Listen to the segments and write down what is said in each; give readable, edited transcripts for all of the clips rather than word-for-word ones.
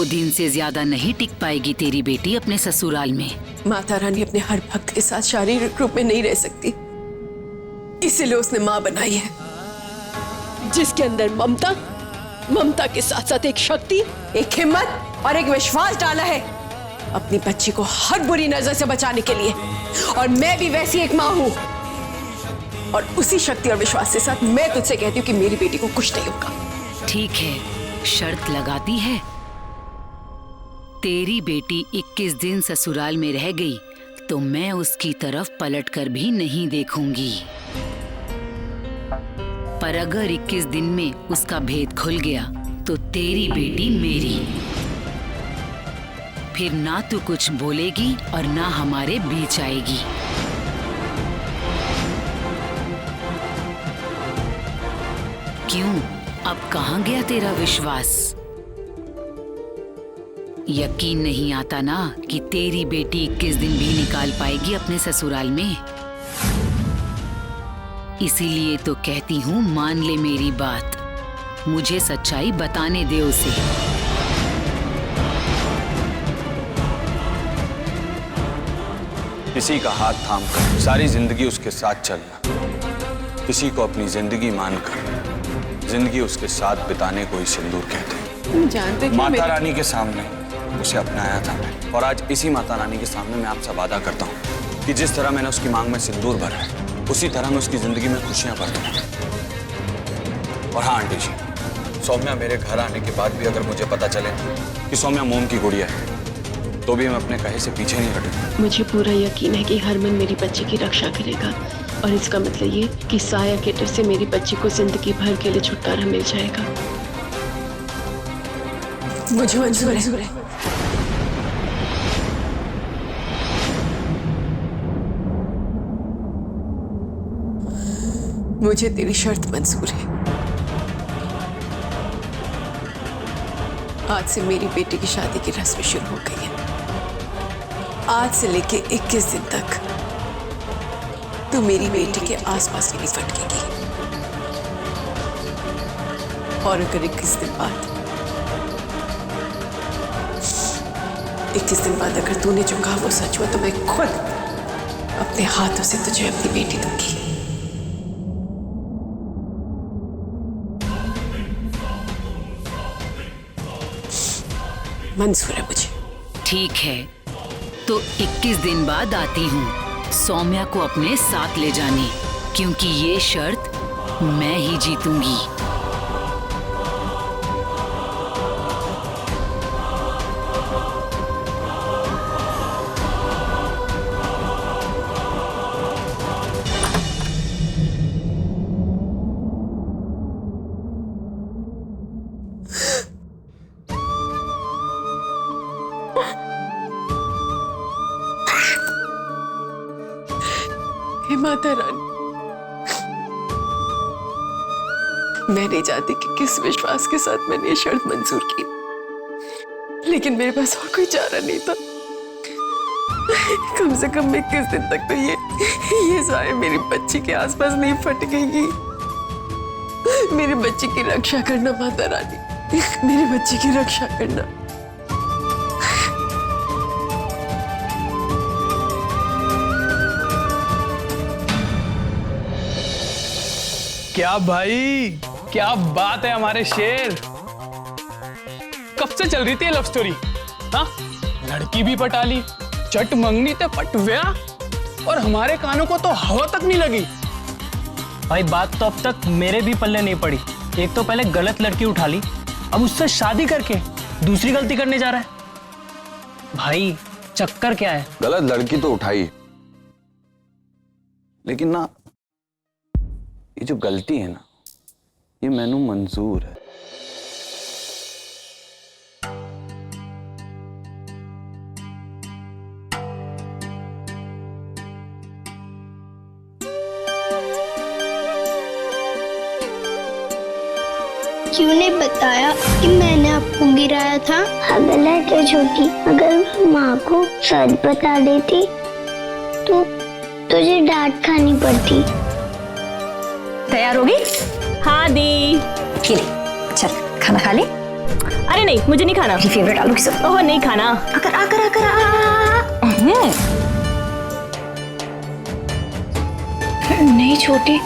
2 दिन से ज्यादा नहीं टिक पाएगी तेरी बेटी अपने ससुराल में। माता रानी अपने हर भक्त के साथ शारीरिक रूप में नहीं रह सकती, इसीलिए उसने माँ बनाई है, जिसके अंदर ममता के साथ साथ एक शक्ति, एक हिम्मत और एक विश्वास डाला है अपनी बच्ची को हर बुरी नजर से बचाने के लिए। और मैं भी वैसी एक माँ हूं, और उसी शक्ति और विश्वास के साथ मैं तुझसे कहती हूँ कि मेरी बेटी को कुछ नहीं होगा। ठीक है, शर्त लगाती है। तेरी बेटी 21 दिन ससुराल में रह गई तो मैं उसकी तरफ पलटकर भी नहीं देखूंगी। पर अगर 21 दिन में उसका भेद खुल गया तो तेरी बेटी मेरी। फिर ना तू कुछ बोलेगी और ना हमारे बीच आएगी। क्यों, अब कहाँ गया तेरा विश्वास? यकीन नहीं आता ना कि तेरी बेटी 21 दिन भी निकाल पाएगी अपने ससुराल में। इसीलिए तो कहती हूँ मान ले मेरी बात, मुझे सच्चाई बताने दे उसे। किसी का हाथ थामकर सारी जिंदगी उसके साथ चलना, किसी को अपनी जिंदगी मानकर जिंदगी उसके साथ बिताने को ही सिंदूर कहते हैं। जानते माता रानी के सामने उसे अपनाया था मैं, और आज इसी माता रानी के सामने मैं आपसे वादा करता हूँ कि जिस तरह मैंने उसकी मांग में सिंदूर भरा है उसी तरह मैं उसकी जिंदगी में खुशियां भर दूंगा। और हाँ आंटी जी, सौम्या मेरे घर आने के बाद भी अगर मुझे पता चले कि सौम्या मोम की गुड़िया है तो भी मैं अपने कहे से पीछे नहीं हटूंगा। मुझे पूरा यकीन है कि हरमन मेरी बच्ची की रक्षा करेगा, और इसका मतलब ये कि साया के डर से मेरी बच्ची को जिंदगी भर के लिए छुटकारा मिल जाएगा। मुझे मंजूर है। मुझे तेरी शर्त मंजूर है। आज से मेरी बेटी की शादी की रस्म शुरू हो गई है। आज से लेके 21 दिन तक तू मेरी बेटी के आसपास भी नहीं फटकेगी। और अगर 21 दिन बाद अगर तूने जो कहा वो सच हुआ तो मैं खुद अपने हाथों से तुझे अपनी बेटी दूंगी। मंजूर है मुझे। ठीक है, तो 21 दिन बाद आती हूँ सौम्या को अपने साथ ले जाने, क्योंकि ये शर्त मैं ही जीतूंगी। हे माता रानी, मैं नहीं जानती कि किस विश्वास के साथ मैंने ये शर्त मंजूर की, लेकिन मेरे पास और कोई चारा नहीं था। कम से कम 21 दिन तक तो ये सारे मेरी बच्ची के आसपास नहीं फटकेगी। मेरी बच्ची की रक्षा करना माता रानी, मेरी बच्ची की रक्षा करना। क्या भाई, क्या बात है हमारे शेर। कब से चल रही थी लव स्टोरी? हाँ, लड़की भी पटा ली, चट मंगनी ते पटव्या, और हमारे कानों को तो हवा तक नहीं लगी। भाई बात तो अब तक मेरे भी पल्ले नहीं पड़ी। एक तो पहले गलत लड़की उठा ली, अब उससे शादी करके दूसरी गलती करने जा रहा है। भाई चक्कर क्या है? गलत लड़की तो उठाई, लेकिन ना ये जो गलती है ना, ये मैनू मंजूर है। क्यों नहीं बताया कि मैंने आपको गिराया था? गलत है छोटी, अगर माँ को सच बता देती तो तुझे डांट खानी पड़ती। तैयार होगी? हाँ दी। ले चल खाना खा ले। अरे नहीं, मुझे नहीं खाना। फेवरेट आलू की सब्जी। ओह नहीं खाना। आकर आकर आकर नहीं छोटी,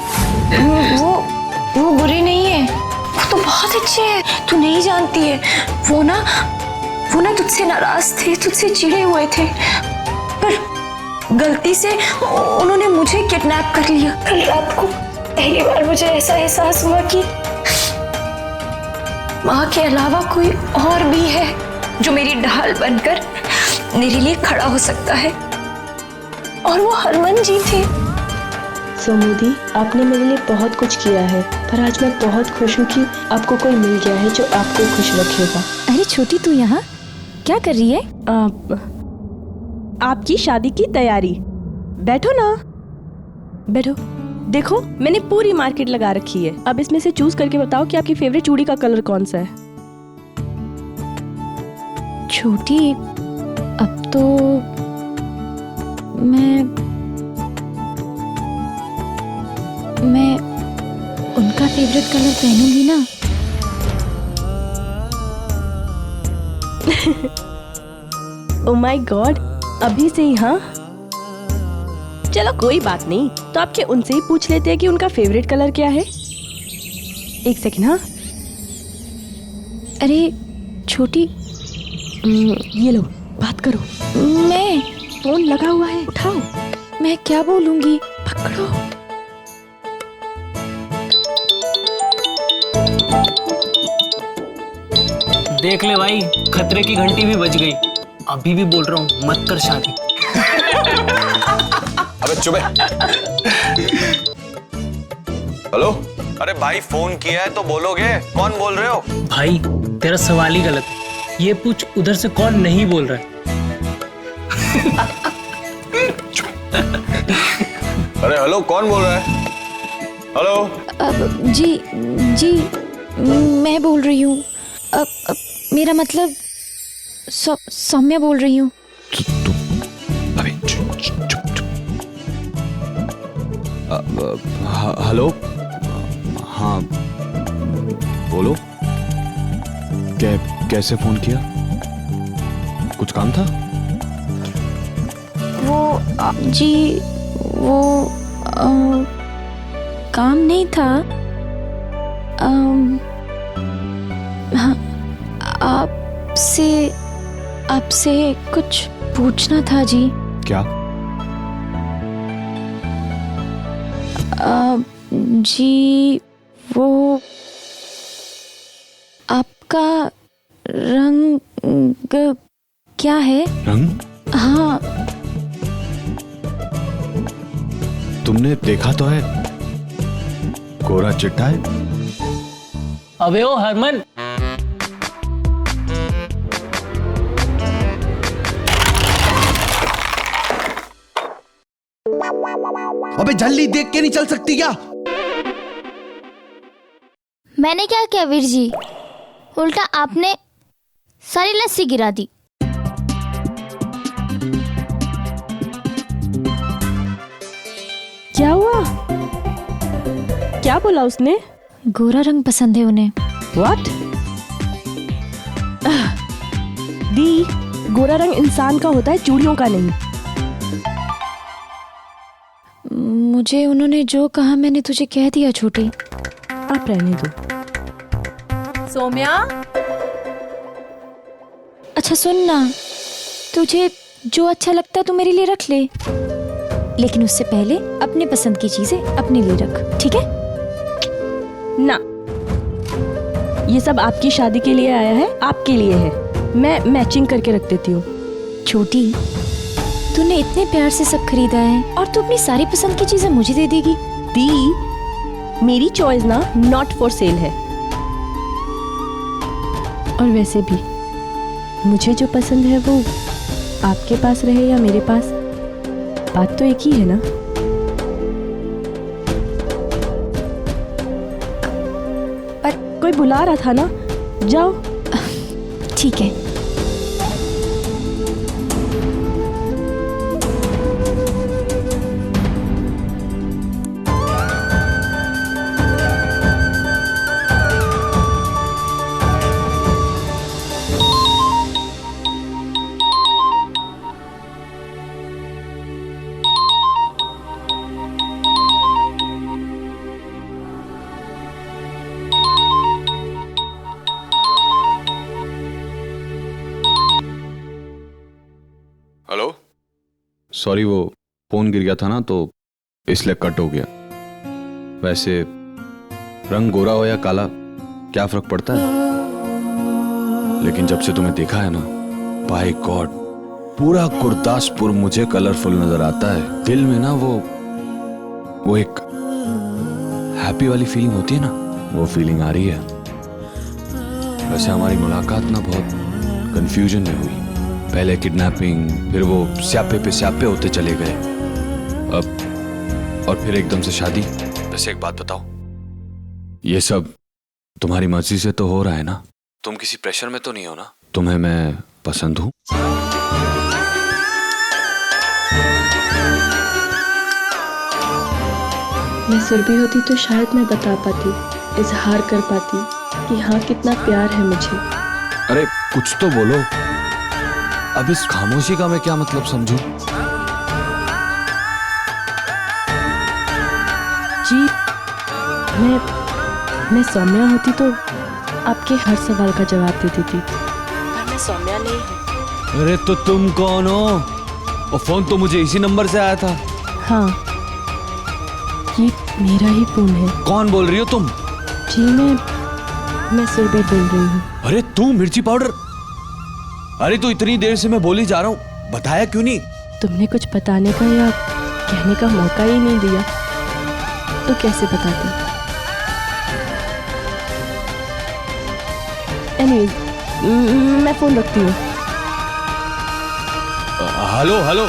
वो बुरी नहीं है, वो तो बहुत अच्छे है। तू नहीं जानती है, वो ना तुझसे नाराज थे, तुझसे चिढ़े हुए थे, पर गलती से उन्होंने मुझे किडनैप कर लिया। कल रात को पहली बार मुझे ऐसा एहसास हुआ कि माँ के अलावा कोई और भी है जो मेरी ढाल बनकर मेरे लिए खड़ा हो सकता है, और वो हरमन जी थे। सोमोदी, आपने मेरे लिए बहुत कुछ किया है, पर आज मैं बहुत खुश हूँ कि आपको कोई मिल गया है जो आपको खुश रखेगा। अरे छोटी, तू यहाँ क्या कर रही है? आपकी शादी की तैयारी। बैठो ना, बैठो। देखो, मैंने पूरी मार्केट लगा रखी है। अब इसमें से चूज करके बताओ कि आपकी फेवरेट चूड़ी का कलर कौन सा है। छोटी, अब तो मैं उनका फेवरेट कलर पहनूंगी ना। ओह माय गॉड, अभी से ही? हाँ चलो कोई बात नहीं, तो आपके उनसे ही पूछ लेते हैं कि उनका फेवरेट कलर क्या है। एक सेकंड। हाँ अरे छोटी, ये लो, बात करो। मैं फोन लगा हुआ है, उठाओ। मैं क्या बोलूंगी? पकड़ो। देख ले भाई, खतरे की घंटी भी बज गई। अभी भी बोल रहा हूँ, मत कर शादी। अबे चुप है। हेलो, अरे भाई फोन किया है तो बोलोगे, कौन बोल रहे हो? भाई तेरा सवाल ही गलत है। ये पूछ उधर से कौन नहीं बोल रहा है। अरे हेलो, कौन बोल रहा है? हेलो। जी मैं बोल रही हूँ। मेरा मतलब सौम्या बोल रही हूँ। अबे चुप चुप चुप। हेलो, हाँ बोलो। कैसे फोन किया? कुछ काम था? वो काम नहीं था। हाँ, आपसे कुछ पूछना था जी। क्या? जी वो आपका रंग क्या है? रंग? हाँ। तुमने देखा तो है, गोरा चिट्टा है। अबे ओ हरमन, अबे जल्दी देख के नहीं चल सकती क्या? मैंने क्या किया वीर जी? उल्टा आपने सारी लस्सी गिरा दी। क्या हुआ? क्या बोला उसने? गोरा रंग पसंद है उन्हें। What? दी, गोरा रंग इंसान का होता है, चूड़ियों का नहीं। मुझे उन्होंने जो कहा मैंने तुझे कह दिया छोटी। आप रहने दो। सौम्या, अच्छा सुन ना, तुझे जो अच्छा लगता है तू मेरे लिए रख ले, लेकिन उससे पहले अपने पसंद की चीजें अपने लिए रख, ठीक है? ना, ये सब आपकी शादी के लिए आया है, आपके लिए है। मैं मैचिंग करके रख देती हूँ। छोटी, तूने इतने प्यार से सब खरीदा है और तू अपनी सारी पसंद की चीजें मुझे दे देगी? दी, मेरी चॉइस ना नॉट फॉर सेल है। और वैसे भी मुझे जो पसंद है वो आपके पास रहे या मेरे पास, बात तो एक ही है ना। पर कोई बुला रहा था ना, जाओ। ठीक है। सॉरी, वो फोन गिर गया था ना तो इसलिए कट हो गया। वैसे रंग गोरा हो या काला क्या फर्क पड़ता है, लेकिन जब से तुम्हें देखा है ना, बाय गॉड, पूरा गुरदासपुर मुझे कलरफुल नजर आता है। दिल में ना वो एक हैप्पी वाली फीलिंग होती है ना, वो फीलिंग आ रही है। वैसे हमारी मुलाकात ना बहुत कंफ्यूजन में हुई। पहले किडनैपिंग, फिर वो स्यापे पे स्यापे होते चले गए, अब और फिर एकदम से शादी। वैसे एक बात बताओ, ये सब तुम्हारी मर्जी से तो हो रहा है ना? तुम किसी प्रेशर में तो नहीं हो ना? तुम्हें मैं पसंद हूं? मैं सुरभि होती तो शायद मैं बता पाती, इजहार कर पाती कि हाँ कितना प्यार है मुझे। अरे कुछ तो बोलो। अब इस खामोशी का मैं क्या मतलब समझूं? जी मैं सौम्या होती तो आपके हर सवाल का जवाब दे देती, पर मैं सौम्या नहीं हूँ। अरे तो तुम कौन हो? और फोन तो मुझे इसी नंबर से आया था। हाँ, ये मेरा ही फोन है। कौन बोल रही हो तुम? जी मैं सुरभि बोल रही हूँ। अरे तू मिर्ची पाउडर! अरे तो इतनी देर से मैं बोली जा रहा हूँ, बताया क्यों नहीं? तुमने कुछ बताने का या कहने का मौका ही नहीं दिया, तो कैसे बताते? एनीवेज, मैं फोन रखती हूँ। हेलो हेलो,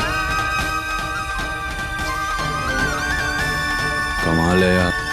कमाल है यार।